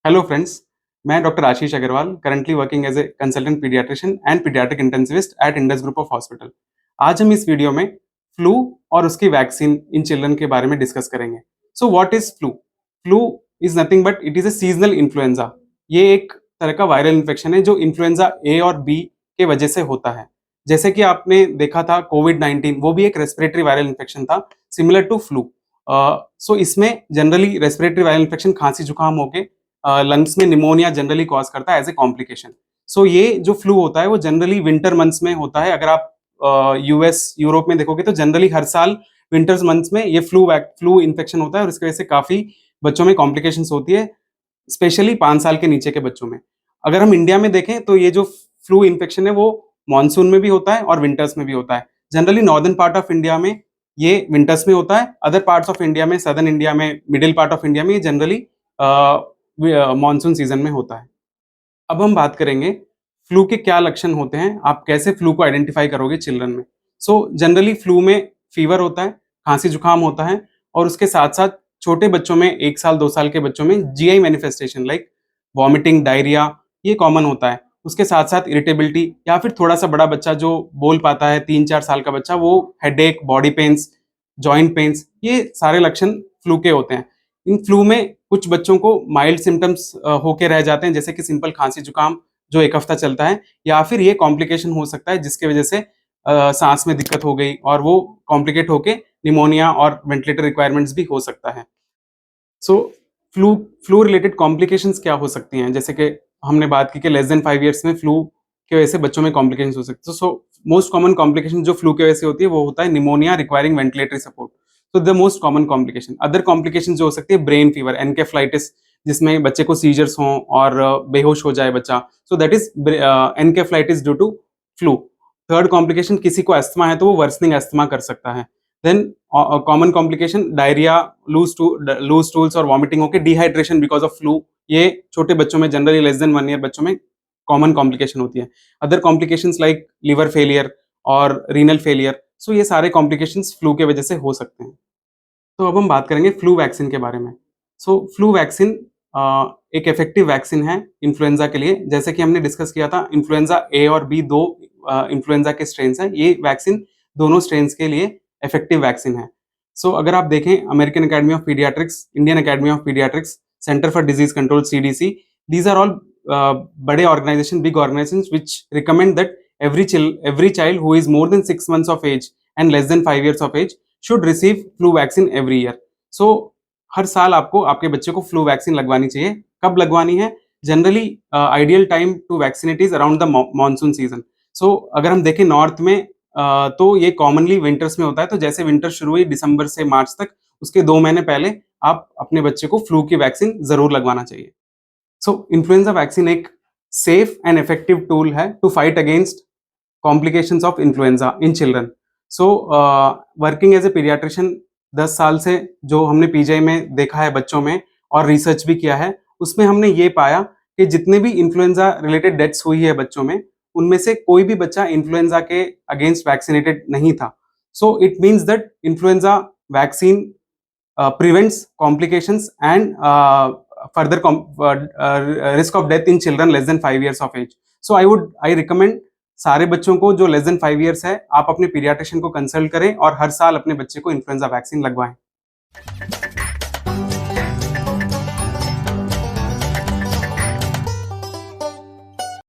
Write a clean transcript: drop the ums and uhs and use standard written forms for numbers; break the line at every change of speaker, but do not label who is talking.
Hello friends, मैं doctor Ashish Agarwal currently working as a consultant paediatrician and paediatric intensivist at Indus group of hospital. आज हम इस video में flu और उसकी वैक्सीन इन चिल्ड्रन के बारे में डिस्कस करेंगे। So what is flu? Flu is nothing but it is a seasonal influenza. ये एक तरह का वायरल इन्फेक्शन है जो इन्फ्लुएंजा ए और बी के वजह से होता है। जैसे कि आपने देखा था कोविड-19, वो भी एक रेस्पिरेटरी वायरल इन्फेक्शन था सिमिलर टू फ्लू। सो इसमें जनरली रेस्पिरेटरी वायरल इन्फेक्शन खांसी जुकाम होके लंग्स में निमोनिया जनरली कॉज करता है एज ए कॉम्प्लिकेशन। सो ये जो फ्लू होता है वो जनरली विंटर मंथ्स में होता है। अगर आप यूएस यूरोप में देखोगे तो जनरली हर साल विंटर्स मंथ्स में ये फ्लू इन्फेक्शन होता है और इसकी वजह से काफी बच्चों में कॉम्प्लिकेशंस होती है, स्पेशली 5 साल के नीचे के बच्चों में। अगर हम इंडिया में देखें तो ये जो फ्लू इन्फेक्शन है वो मानसून में भी होता है और विंटर्स में भी होता है। Generally northern part of India में ये विंटर्स में होता है, अदर पार्ट्स ऑफ इंडिया में, सदर्न इंडिया में, मिडिल पार्ट ऑफ इंडिया में ये जनरली मानसून सीजन में होता है। अब हम बात करेंगे फ्लू के क्या लक्षण होते हैं, आप कैसे फ्लू को आइडेंटिफाई करोगे चिल्ड्रन में। सो जनरली फ्लू में फीवर होता है, खांसी जुकाम होता है और उसके साथ साथ छोटे बच्चों में 1 साल 2 साल के बच्चों में GI manifestation like vomiting, diarrhoea, ये कॉमन होता है। उसके साथ साथ इरिटेबिलिटी, या फिर थोड़ा सा बड़ा बच्चा जो बोल पाता है, 3-4 साल का बच्चा, वो headache, body pens, joint pains, ये सारे लक्षण फ्लू के होते हैं। इन फ्लू में कुछ बच्चों को माइल्ड सिम्टम्स होके रह जाते हैं, जैसे कि सिंपल खांसी जुकाम जो 1 हफ्ता चलता है, या फिर ये कॉम्प्लिकेशन हो सकता है जिसकी वजह से सांस में दिक्कत हो गई और वो कॉम्प्लिकेट होके निमोनिया और वेंटिलेटर रिक्वायरमेंट्स भी हो सकता है। सो फ्लू फ्लू रिलेटेड कॉम्प्लिकेशंस क्या हो सकती हैं, जैसे कि हमने बात की कि लेस देन 5 ईयर्स में फ्लू की वजह से बच्चों में कॉम्प्लिकेशंस हो सकते हैं। सो मोस्ट कॉमन कॉम्प्लिकेशन जो फ्लू की वजह से होती है वो होता है निमोनिया रिक्वायरिंग वेंटिलेटरी सपोर्ट। तो the most common complication, other complication जो हो सकती है ब्रेन फीवर, एनकेफ्लाइटिस, जिसमें बच्चे को सीजर्स हों और बेहोश हो जाए बच्चा, so that is encephalitis due to flu. Third complication, किसी को अस्थमा है तो वो वर्सनिंग अस्थमा कर सकता है। Then common complication diarrhoea, loose stools और वॉमिटिंग होकर डिहाइड्रेशन बिकॉज ऑफ फ्लू, ये छोटे बच्चों में जनरली लेस देन 1 ईयर बच्चों में कॉमन कॉम्प्लिकेशन होती है। Other complications like liver failure और रीनल फेलियर, सो ये सारे कॉम्प्लिकेशंस फ्लू के वजह से हो सकते हैं। तो अब हम बात करेंगे फ्लू वैक्सीन के बारे में। सो फ्लू वैक्सीन एक इफेक्टिव वैक्सीन है इन्फ्लुएंजा के लिए। जैसे कि हमने डिस्कस किया था, इन्फ्लुएंजा ए और बी दो इन्फ्लुएंजा के स्ट्रेन्स हैं। ये वैक्सीन दोनों स्ट्रेन्स के लिए इफेक्टिव वैक्सीन है। सो अगर आप देखें American Academy of Pediatrics, Indian Academy of Pediatrics, Center for Disease Control CDC, these are all बड़े organisations, big organisations which recommend that every child who is more than 6 months of age and less than 5 years of age should receive flu vaccine every year. So हर साल आपको आपके बच्चे को flu vaccine लगवानी चाहिए। कब लगवानी है? Generally ideal time to vaccinate is around the monsoon season. So अगर हम देखें नॉर्थ में तो ये कॉमनली विंटर्स में होता है। तो जैसे विंटर शुरू हुई दिसंबर से मार्च तक, उसके 2 महीने पहले आप अपने बच्चे को फ्लू की वैक्सीन जरूर लगवाना चाहिए। सो इन्फ्लुएंजा वैक्सीन एक सेफ एंड इफेक्टिव टूल है to fight against complications of influenza in children. So working as a paediatrician 10 साल से जो हमने पीजीआई में देखा है बच्चों में और रिसर्च भी किया है, उसमें हमने ये पाया कि जितने भी इन्फ्लुएंजा रिलेटेड डेथ्स हुई है बच्चों में, उनमें से कोई भी बच्चा इन्फ्लुएंजा के अगेंस्ट वैक्सीनेटेड नहीं था। So it means that influenza vaccine prevents complications and further risk of death in children less than 5 years of age. So I recommend सारे बच्चों को जो लेस देन 5 ईयर्स है, आप अपने पीडियाट्रिशियन को कंसल्ट करें और हर साल अपने बच्चे को इन्फ्लुएंजा वैक्सीन लगवाएं।